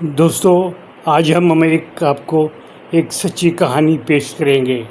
دوستو، آج ہم آپ کو ایک سچی کہانی پیش کریں گے۔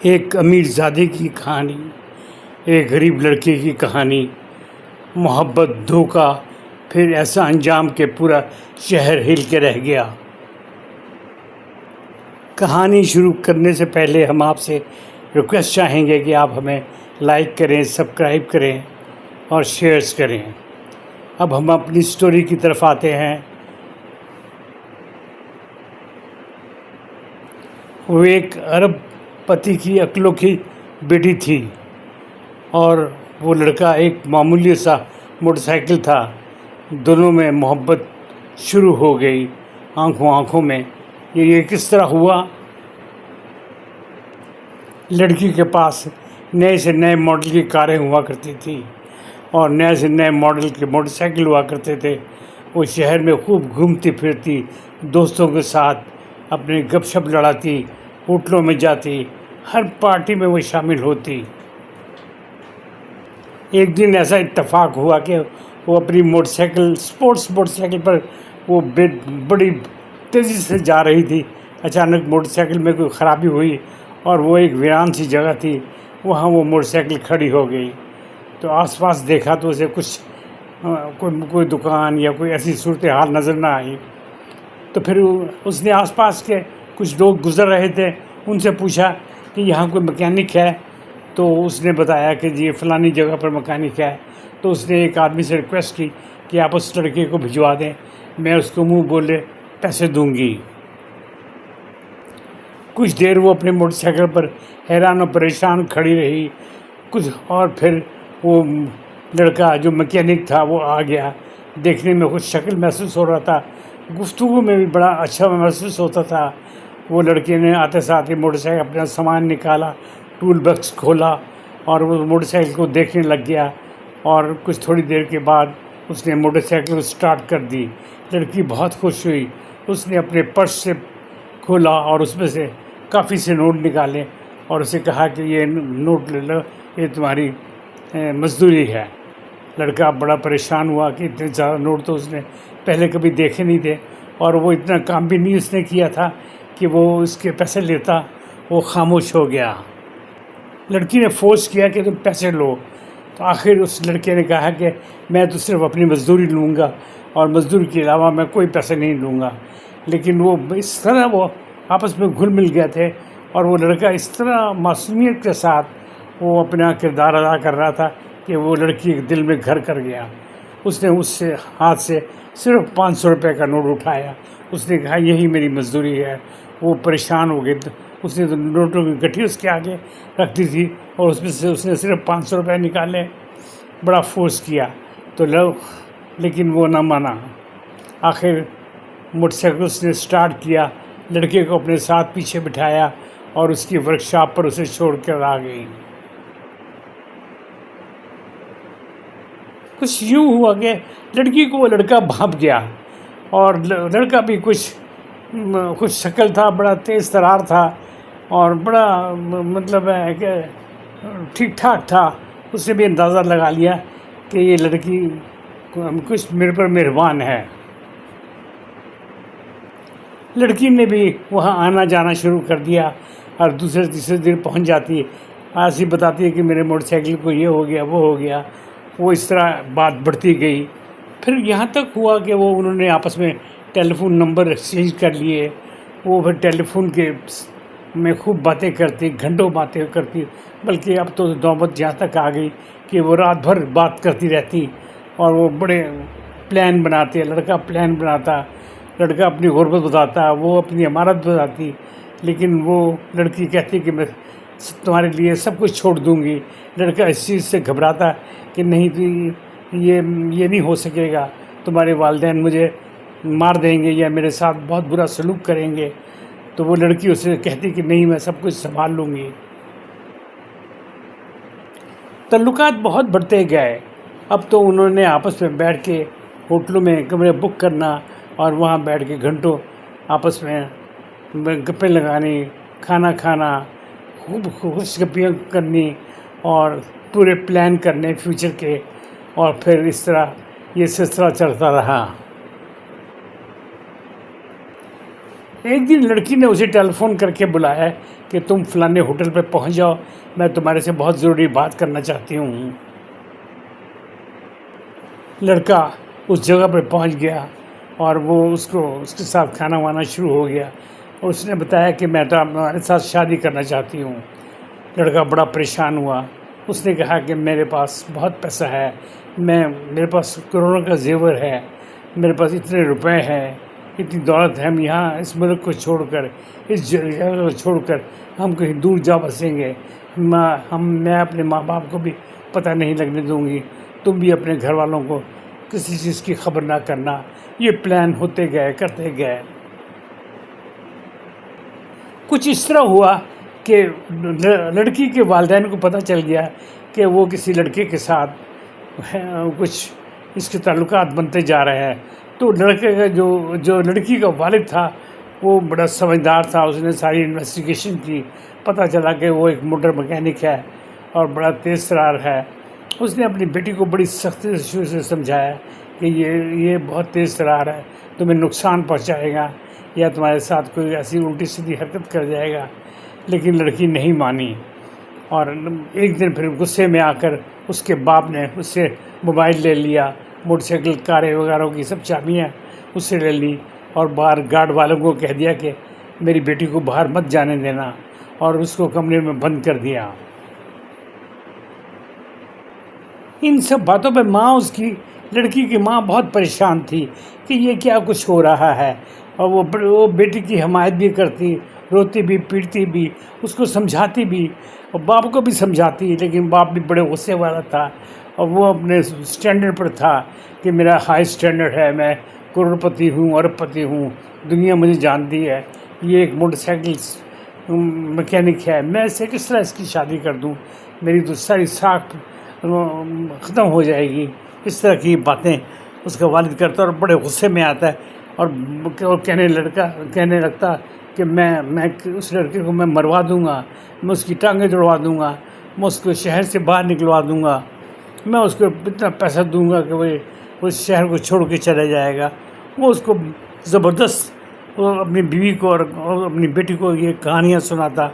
ایک امیر زادے کی کہانی، ایک غریب لڑکے کی کہانی، محبت، دھوکہ، پھر ایسا انجام کہ پورا شہر ہل کے رہ گیا۔ کہانی شروع کرنے سے پہلے ہم آپ سے ریکویسٹ چاہیں گے کہ آپ ہمیں لائک کریں، سبسکرائب کریں اور شیئرز کریں۔ اب ہم اپنی سٹوری کی طرف آتے ہیں۔ وہ ایک عرب پتی کی اکلو کی بیٹی تھی اور وہ لڑکا ایک معمولی سا موٹر سائیکل تھا۔ دونوں میں محبت شروع ہو گئی آنکھوں میں۔ یہ کس طرح ہوا؟ لڑکی کے پاس نئے سے نئے ماڈل کی کاریں ہوا کرتی تھی اور نئے سے نئے ماڈل کے موٹر سائیکل ہوا کرتے تھے۔ وہ شہر میں خوب گھومتی پھرتی، دوستوں کے ساتھ اپنے گپ شپ لڑاتی، ہوٹلوں میں جاتی، ہر پارٹی میں وہ شامل ہوتی۔ ایک دن ایسا اتفاق ہوا کہ وہ اپنی اسپورٹس موٹر سائیکل پر وہ بڑی تیزی سے جا رہی تھی۔ اچانک موٹر سائیکل میں کوئی خرابی ہوئی اور وہ ایک ویران سی جگہ تھی، وہاں وہ موٹر سائیکل کھڑی ہو گئی۔ تو آس پاس دیکھا تو اسے کوئی دکان یا کوئی ایسی صورتحال نظر نہ آئی۔ تو پھر اس نے آس پاس کے کچھ لوگ گزر رہے تھے، ان سے پوچھا کہ یہاں کوئی مکینک ہے؟ تو اس نے بتایا کہ جی فلانی جگہ پر مکینک ہے۔ تو اس نے ایک آدمی سے ریکویسٹ کی کہ آپ اس لڑکے کو بھجوا دیں، میں اس کو منہ بولے پیسے دوں گی۔ کچھ دیر وہ اپنے موٹر سائیکل پر حیران و پریشان کھڑی رہی اور پھر وہ لڑکا جو مکینک تھا وہ آ گیا۔ دیکھنے میں کچھ شکل محسوس ہو رہا تھا، گفتگو میں بھی بڑا اچھا محسوس ہوتا تھا۔ وہ لڑکے نے آتے ساتھ ہی موٹر سائیکل اپنا سامان نکالا، ٹول باکس کھولا اور وہ موٹر سائیکل کو دیکھنے لگ گیا اور کچھ تھوڑی دیر کے بعد اس نے موٹر سائیکل کو سٹارٹ کر دی۔ لڑکی بہت خوش ہوئی۔ اس نے اپنے پرس سے کھولا اور اس میں سے کافی سے نوٹ نکالے اور اسے کہا کہ یہ نوٹ لے لو، یہ تمہاری مزدوری ہے۔ لڑکا بڑا پریشان ہوا کہ اتنے زیادہ نوٹ تو اس نے پہلے کبھی دیکھے نہیں تھے اور وہ اتنا کام بھی نہیں اس نے کیا تھا کہ وہ اس کے پیسے لیتا۔ وہ خاموش ہو گیا۔ لڑکی نے فورس کیا کہ تم پیسے لو، تو آخر اس لڑکے نے کہا کہ میں تو صرف اپنی مزدوری لوں گا اور مزدوری کے علاوہ میں کوئی پیسے نہیں لوں گا۔ لیکن وہ اس طرح وہ آپس میں گھل مل گئے تھے اور وہ لڑکا اس طرح معصومیت کے ساتھ وہ اپنا کردار ادا کر رہا تھا کہ وہ لڑکی کے دل میں گھر کر گیا۔ اس نے اس سے ہاتھ سے صرف 500 روپے کا نوٹ اٹھایا۔ اس نے کہا یہی میری مزدوری ہے۔ وہ پریشان ہو گئے۔ اس نے تو نوٹوں کی گٹھی اس کے آگے رکھ دی تھی اور اس میں سے اس نے صرف 500 روپے نکالے۔ بڑا فورس کیا تو لیکن وہ نہ مانا۔ آخر موٹر سائیکل اس نے سٹارٹ کیا، لڑکے کو اپنے ساتھ پیچھے بٹھایا اور اس کی ورکشاپ پر اسے چھوڑ کر آ گئی۔ کچھ یوں ہوا کہ لڑکی کو وہ لڑکا بھانپ گیا اور لڑکا بھی کچھ شکل تھا، بڑا تیز ترار تھا اور بڑا مطلب ہے کہ ٹھیک ٹھاک تھا۔ اس نے بھی اندازہ لگا لیا کہ یہ لڑکی کچھ میرے پر مہربان ہے۔ لڑکی نے بھی وہاں آنا جانا شروع کر دیا اور دوسرے تیسرے دن پہنچ جاتی، ایسی بتاتی ہے کہ میرے موٹر سائیکل کو یہ ہو گیا وہ ہو گیا۔ وہ اس طرح بات بڑھتی گئی۔ پھر یہاں تک ہوا کہ انہوں نے آپس میں ٹیلی فون نمبر ایکسچینج کر لیے۔ وہ پھر ٹیلی فون کے میں خوب باتیں کرتی، گھنٹوں باتیں کرتی، بلکہ اب تو نوبت جہاں تک آ گئی کہ وہ رات بھر بات کرتی رہتی اور وہ بڑے پلان بناتے۔ لڑکا پلان بناتا، لڑکا اپنی غربت بتاتا، وہ اپنی عمارت بتاتی، لیکن وہ لڑکی کہتی کہ میں تمہارے لیے سب کچھ چھوڑ دوں گی۔ لڑکا اس چیز سے گھبراتا کہ نہیں تو یہ نہیں ہو سکے گا، تمہارے والدین مجھے مار دیں گے یا میرے ساتھ بہت برا سلوک کریں گے۔ تو وہ لڑکی اسے کہتی کہ نہیں، میں سب کچھ سنبھال لوں گی۔ تعلقات بہت بڑھتے گئے۔ اب تو انہوں نے آپس میں بیٹھ کے ہوٹلوں میں کمرے بک کرنا اور وہاں بیٹھ کے گھنٹوں آپس میں گپیں لگانی، کھانا کھانا، خوب خوش گپیاں کرنی اور پورے پلان کرنے فیوچر کے، اور پھر اس طرح یہ سلسلہ چلتا رہا۔ ایک دن لڑکی نے اسے ٹیلی فون کر کے بلایا کہ تم فلانے ہوٹل پہ پہنچ جاؤ، میں تمہارے سے بہت ضروری بات کرنا چاہتی ہوں۔ لڑکا اس جگہ پہ پہنچ گیا اور وہ اس کے ساتھ کھانا وانا شروع ہو گیا، اور اس نے بتایا کہ میں تو تمہارے ساتھ شادی کرنا چاہتی ہوں۔ لڑکا بڑا پریشان ہوا، اس نے کہا کہ میرے پاس بہت پیسہ ہے، میرے پاس کروڑوں کا زیور ہے، میرے پاس اتنے روپے ہیں، اتنی دولت ہے، ہم یہاں اس ملک کو چھوڑ کر، اس جگہ کو چھوڑ کر ہم کہیں دور جا بسیں گے، میں اپنے ماں باپ کو بھی پتہ نہیں لگنے دوں گی، تم بھی اپنے گھر والوں کو کسی چیز کی خبر نہ کرنا۔ یہ پلان ہوتے گئے، کرتے گئے۔ کچھ اس طرح ہوا کہ لڑکی کے والدین کو پتہ چل گیا کہ وہ کسی لڑکے کے ساتھ کچھ اس کے تعلقات بنتے جا رہے ہیں۔ تو لڑکے کا جو لڑکی کا والد تھا وہ بڑا سمجھدار تھا، اس نے ساری انویسٹیگیشن کی، پتہ چلا کہ وہ ایک موٹر مکینک ہے اور بڑا تیز ترار ہے۔ اس نے اپنی بیٹی کو بڑی سختی سے سمجھایا کہ یہ بہت تیز ترار ہے، تمہیں نقصان پہنچائے گا یا تمہارے ساتھ کوئی ایسی الٹی سیدھی حرکت کر جائے گا، لیکن لڑکی نہیں مانی۔ اور ایک دن پھر غصے میں آ کر اس کے باپ نے اس سے موبائل لے لیا، موٹر سائیکل کاریں وغیرہ کی سب چابیاں اس سے لے لی، اور باہر گارڈ والوں کو کہہ دیا کہ میری بیٹی کو باہر مت جانے دینا، اور اس کو کمرے میں بند کر دیا۔ ان سب باتوں پہ لڑکی کی ماں بہت پریشان تھی کہ یہ کیا کچھ ہو رہا ہے، اور وہ بیٹی کی حمایت بھی کرتی، روتی بھی، پیٹتی بھی، اس کو سمجھاتی بھی، اور باپ کو بھی سمجھاتی، لیکن باپ بھی بڑے غصے والا تھا، اور وہ اپنے سٹینڈرڈ پر تھا کہ میرا ہائی سٹینڈرڈ ہے، میں کروڑ پتی ہوں، ارب پتی ہوں، دنیا مجھے جانتی ہے، یہ ایک موٹر سائیکل مکینک ہے، میں اسے کس طرح اس کی شادی کر دوں، میری تو ساری ساکھ ختم ہو جائے گی۔ اس طرح کی باتیں اس کا والد کرتا اور بڑے غصے میں آتا ہے، اور کہنے لگتا کہ میں اس لڑکے کو میں مروا دوں گا، میں اس کی ٹانگیں توڑوا دوں گا، میں اس کو شہر سے باہر نکلوا دوں گا، میں اس کو اتنا پیسہ دوں گا کہ وہ اس شہر کو چھوڑ کے چلا جائے گا۔ وہ اس کو زبردست اپنی بیوی کو اور اپنی بیٹی کو یہ کہانیاں سناتا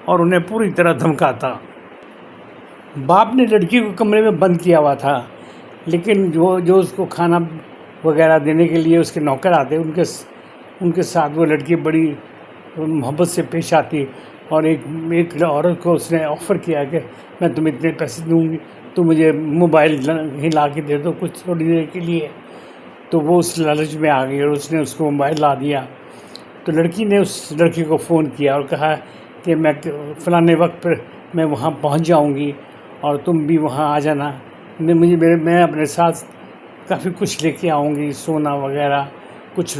اور انہیں پوری طرح دھمکاتا۔ باپ نے لڑکی کو کمرے میں بند کیا ہوا تھا، لیکن جو اس کو کھانا وغیرہ دینے کے لیے اس کے نوکر آتے، ان کے ساتھ وہ لڑکی بڑی محبت سے پیش آتی، اور ایک عورت کو اس نے آفر کیا کہ میں تمہیں اتنے پیسے دوں گی، تو مجھے موبائل ہی لا کے دے دو کچھ تھوڑی دیر کے لیے۔ تو وہ اس لالچ میں آ گئی اور اس نے اس کو موبائل لا دیا۔ تو لڑکی نے اس لڑکی کو فون کیا اور کہا کہ میں فلانے وقت پر میں وہاں پہنچ جاؤں گی اور تم بھی وہاں آ جانا، میں اپنے ساتھ کافی کچھ لے کے آؤں گی، سونا وغیرہ، کچھ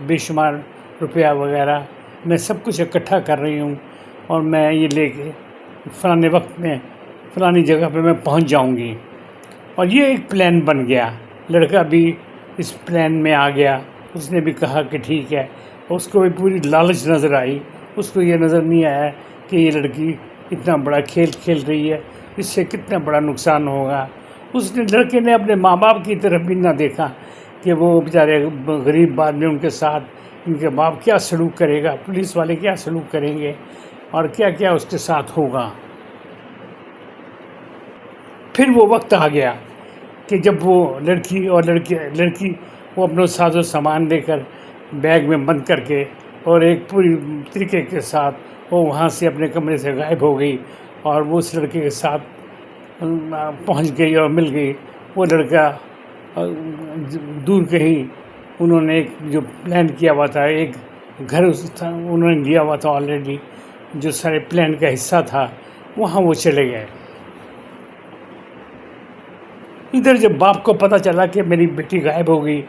بے شمار روپیہ وغیرہ، میں سب کچھ اکٹھا کر رہی ہوں، اور میں یہ لے کے فلانے وقت میں فلانی جگہ پہ میں پہنچ جاؤں گی۔ اور یہ ایک پلان بن گیا، لڑکا بھی اس پلان میں آ گیا، اس نے بھی کہا کہ ٹھیک ہے، اس کو بھی پوری لالچ نظر آئی، اس کو یہ نظر نہیں آیا کہ یہ لڑکی اتنا بڑا کھیل کھیل رہی ہے، اس سے کتنا بڑا نقصان ہوگا۔ لڑکے نے اپنے ماں باپ کی طرف بھی نہ دیکھا کہ وہ بیچارے غریب آدمی ان کے ساتھ ان کے باپ کیا سلوک کرے گا، پولیس والے کیا سلوک کریں گے، اور کیا کیا اس کے ساتھ ہوگا۔ پھر وہ وقت آ گیا کہ جب وہ لڑکی وہ اپنا ساز و سامان لے کر بیگ میں بند کر کے اور ایک پوری طریقے کے ساتھ وہ وہاں سے اپنے کمرے سے غائب ہو گئی، اور وہ اس لڑکے کے ساتھ پہنچ گئی اور مل گئی۔ وہ لڑکا دور کہیں انہوں نے ایک جو پلان کیا ہوا تھا، ایک گھر انہوں نے لیا ہوا تھا آلریڈی، جو سارے پلان کا حصہ تھا، وہاں وہ چلے گئے۔ ادھر جب باپ کو پتہ چلا کہ میری بیٹی غائب ہو گئی،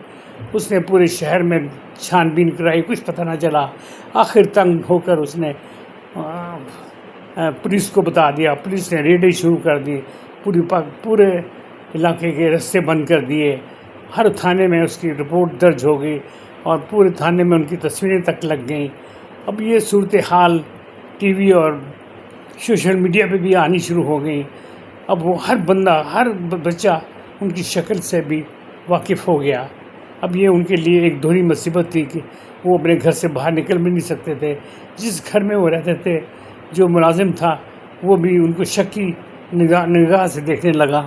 اس نے پورے شہر میں چھان بین کرائی، کچھ پتہ نہ چلا۔ آخر تنگ ہو کر اس نے پولیس کو بتا دیا، پولیس نے ریڈیں شروع کر دی، پورے علاقے کے رستے بند کر دیے، ہر تھانے میں اس کی رپورٹ درج ہو گئی، اور پورے تھانے میں ان کی تصویریں تک لگ گئیں۔ اب یہ صورتحال ٹی وی اور سوشل میڈیا پہ بھی آنی شروع ہو گئی۔ اب وہ ہر بندہ، ہر بچہ ان کی شکل سے بھی واقف ہو گیا۔ اب یہ ان کے لیے ایک دوہری مصیبت تھی کہ وہ اپنے گھر سے باہر نکل بھی نہیں سکتے تھے۔ جس گھر میں وہ رہتے تھے جو ملازم تھا وہ بھی ان کو شکی نگاہ سے دیکھنے لگا،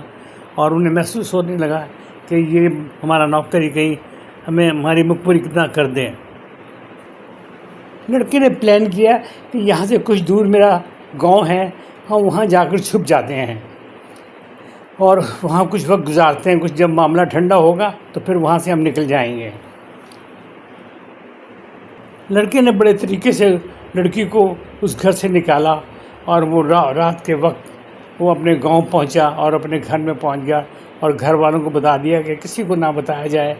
اور انہیں محسوس ہونے لگا کہ یہ ہمارا نوکری کہیں ہمیں ہماری مقبری کتنا کر دیں۔ لڑکے نے پلان کیا کہ یہاں سے کچھ دور میرا گاؤں ہے، ہم وہاں جا کر چھپ جاتے ہیں اور وہاں کچھ وقت گزارتے ہیں، کچھ جب معاملہ ٹھنڈا ہوگا تو پھر وہاں سے ہم نکل جائیں گے۔ لڑکے نے بڑے طریقے سے لڑکی کو اس گھر سے نکالا، اور وہ رات کے وقت وہ اپنے گاؤں پہنچا اور اپنے گھر میں پہنچ گیا، اور گھر والوں کو بتا دیا کہ کسی کو نہ بتایا جائے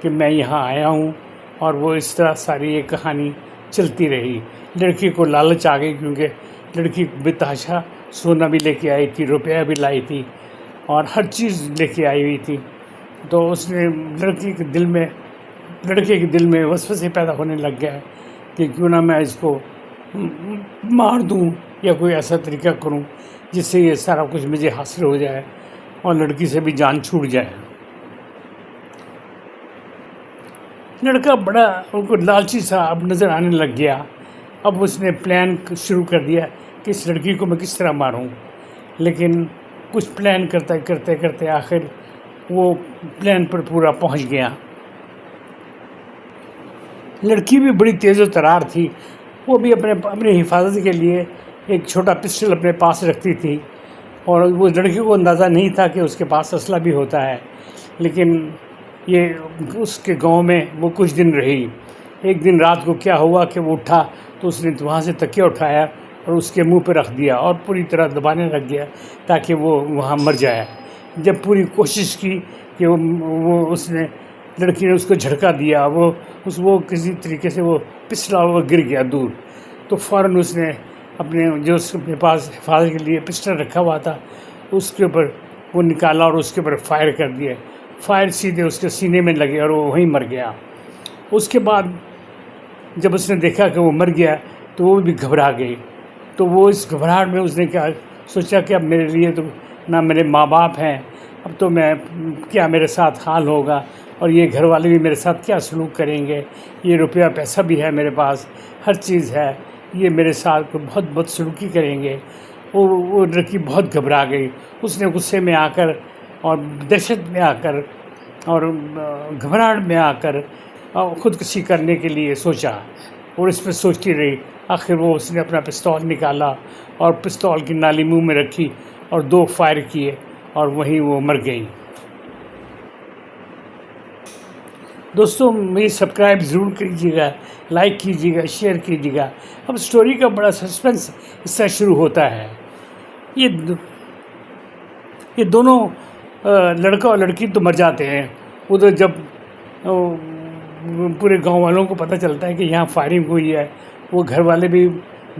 کہ میں یہاں آیا ہوں۔ اور وہ اس طرح ساری یہ کہانی چلتی رہی۔ لڑکی کو لالچ آ گئی، کیونکہ لڑکی بتحاشا سونا بھی لے کے آئی تھی، روپیہ بھی لائی تھی، اور ہر چیز لے کے آئی ہوئی تھی۔ تو اس نے لڑکے کے دل میں وسوسے پیدا ہونے لگ گیا کہ کیوں نہ میں اس کو مار دوں یا کوئی ایسا طریقہ کروں جس سے یہ سارا کچھ مجھے حاصل ہو جائے اور لڑکی سے بھی جان چھوٹ جائے۔ لڑکا بڑا ان کو لالچی سا اب نظر آنے لگ گیا۔ اب اس نے پلان شروع کر دیا کہ اس لڑکی کو میں کس طرح ماروں، لیکن کچھ پلان کرتے آخر وہ پلان پر پورا پہنچ گیا۔ لڑکی بھی بڑی تیز و ترار تھی، وہ بھی اپنے حفاظت کے لیے ایک چھوٹا پسٹل اپنے پاس رکھتی تھی، اور وہ لڑکی کو اندازہ نہیں تھا کہ اس کے پاس اسلحہ بھی ہوتا ہے۔ لیکن یہ اس کے گاؤں میں وہ کچھ دن رہی۔ ایک دن رات کو کیا ہوا کہ وہ اٹھا تو اس نے وہاں سے تکیہ اٹھایا اور اس کے منہ پہ رکھ دیا اور پوری طرح دبانے لگ گیا تاکہ وہ وہاں مر جائے۔ جب پوری کوشش کی کہ لڑکی نے اس کو جھٹکا دیا، وہ کسی طریقے سے وہ پسلا وہ گر گیا دور، تو فوراً اس نے اپنے پاس حفاظت کے لیے پسٹل رکھا ہوا تھا اس کے اوپر وہ نکالا اور اس کے اوپر فائر کر دیا۔ فائر سیدھے اس کے سینے میں لگے اور وہ وہیں مر گیا۔ اس کے بعد جب اس نے دیکھا کہ وہ مر گیا تو وہ بھی گھبرا گئی۔ تو وہ اس گھبراہٹ میں اس نے سوچا کہ اب میرے لیے تو نہ میرے ماں باپ ہیں، اب تو کیا میرے ساتھ حال ہوگا، اور یہ گھر والے بھی میرے ساتھ کیا سلوک کریں گے، یہ روپیہ پیسہ بھی ہے میرے پاس، ہر چیز ہے، یہ میرے ساتھ بہت بدسلوکی کریں گے۔ وہ لڑکی بہت گھبرا گئی۔ اس نے غصے میں آ کر اور دہشت میں آ کر اور گھبراہٹ میں آ کر خودکشی کرنے کے لیے سوچا، اور اس پہ سوچتی رہی۔ آخر اس نے اپنا پستول نکالا اور پستول کی نالی منہ میں رکھی اور 2 فائر کیے اور وہیں وہ مر گئی۔ دوستوں میری سبسکرائب ضرور کیجیے گا، لائک کیجیے گا، شیئر کیجیے گا۔ اب سٹوری کا بڑا سسپنس اس سے شروع ہوتا ہے۔ یہ دونوں لڑکا اور لڑکی تو مر جاتے ہیں۔ ادھر جب پورے گاؤں والوں کو پتہ چلتا ہے کہ یہاں فائرنگ ہوئی ہے، وہ گھر والے بھی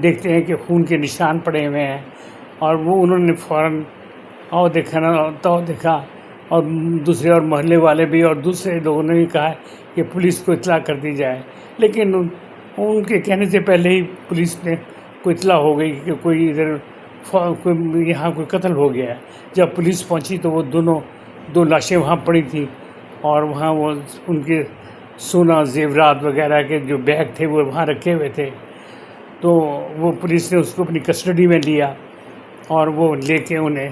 دیکھتے ہیں کہ خون کے نشان پڑے ہوئے ہیں، اور انہوں نے فوراً دیکھا، اور دوسرے اور محلے والے بھی اور دوسرے لوگوں نے بھی کہا کہ پولیس کو اطلاع کر دی جائے۔ لیکن ان کے کہنے سے پہلے ہی پولیس نے کوئی اطلاع ہو گئی کہ یہاں کوئی قتل ہو گیا ہے۔ جب پولیس پہنچی تو وہ 2 لاشیں وہاں پڑی تھیں، اور وہاں وہ ان کے سونا زیورات وغیرہ کے جو بیگ تھے وہ وہاں رکھے ہوئے تھے۔ تو وہ پولیس نے اس کو اپنی کسٹڈی میں لیا، اور وہ لے کے انہیں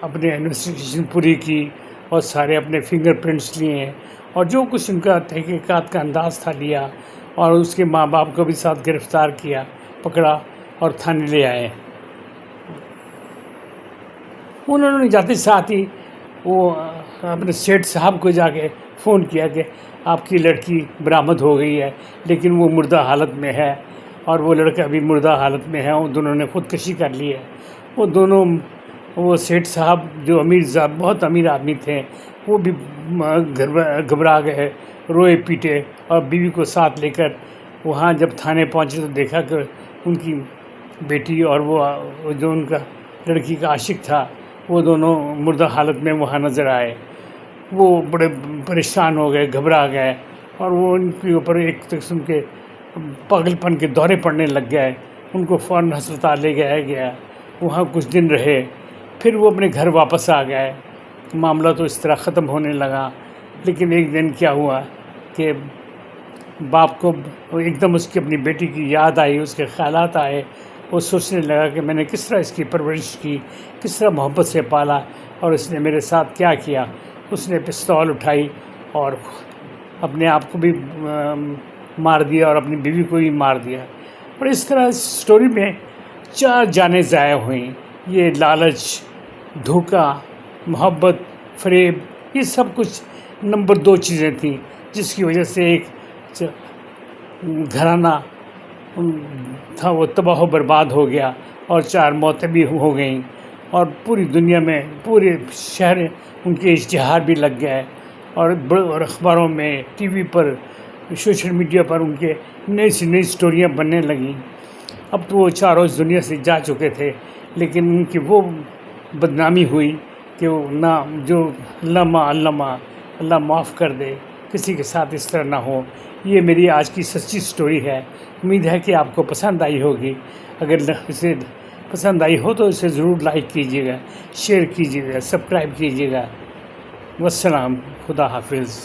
اپنے انویسٹیگیشن پوری کی اور سارے اپنے فنگر پرنٹس لیے، اور جو کچھ ان کا تحقیقات کا انداز تھا لیا، اور اس کے ماں باپ کو بھی ساتھ گرفتار کیا، پکڑا اور تھانے لے آئے۔ انہوں نے جاتے ساتھ ہی وہ اپنے سیٹ صاحب کو جا کے فون کیا کہ آپ کی لڑکی برآمد ہو گئی ہے، لیکن وہ مردہ حالت میں ہے، اور وہ لڑکا بھی مردہ حالت میں ہے، وہ دونوں نے خودکشی کر لی ہے۔ وہ سیٹ صاحب جو بہت امیر آدمی تھے، وہ بھی گھبرا گئے، روئے پیٹے، اور بیوی کو ساتھ لے کر وہاں جب تھانے پہنچے تو دیکھا کہ ان کی بیٹی اور وہ جو ان کا لڑکی کا عاشق تھا، وہ دونوں مردہ حالت میں وہاں نظر آئے۔ وہ بڑے پریشان ہو گئے، گھبرا گئے، اور وہ ان کے اوپر ایک قسم کے پاگل پن کے دورے پڑنے لگ گئے۔ ان کو فوراً ہسپتال لے گیا، وہاں کچھ دن رہے، پھر وہ اپنے گھر واپس آ گئے۔ معاملہ تو اس طرح ختم ہونے لگا لیکن ایک دن کیا ہوا کہ باپ کو ایک دم اس کی اپنی بیٹی کی یاد آئی، اس کے خیالات آئے. وہ سوچنے لگا کہ میں نے کس طرح اس کی پرورش کی، کس طرح محبت سے پالا، اور اس نے میرے ساتھ کیا کیا. اس نے پستول اٹھائی اور اپنے آپ کو بھی مار دیا اور اپنی بیوی کو بھی مار دیا. اور اس طرح اس سٹوری میں 4 جانیں ضائع ہوئیں. یہ لالچ، دھوکہ، محبت، فریب، یہ سب کچھ نمبر 2 چیزیں تھیں جس کی وجہ سے ایک گھرانہ تھا وہ تباہ و برباد ہو گیا، اور 4 موتیں بھی ہو گئیں، اور پوری دنیا میں پورے شہر ان کے اشتہار بھی لگ گئے، اور اخباروں میں، ٹی وی پر، سوشل میڈیا پر ان کے نئی سے نئی سٹوریاں بننے لگیں. اب تو وہ 4 اس دنیا سے جا چکے تھے، لیکن ان کی وہ بدنامی ہوئی کہ وہ نہ جو اللہ معاف کر دے، کسی کے ساتھ اس طرح نہ ہو. یہ میری آج کی سچی سٹوری ہے. امید ہے کہ آپ کو پسند آئی ہوگی. اگر اسے پسند آئی ہو تو اسے ضرور لائک کیجیے گا، شیئر کیجیے گا، سبسکرائب کیجیے گا. والسلام، خدا حافظ.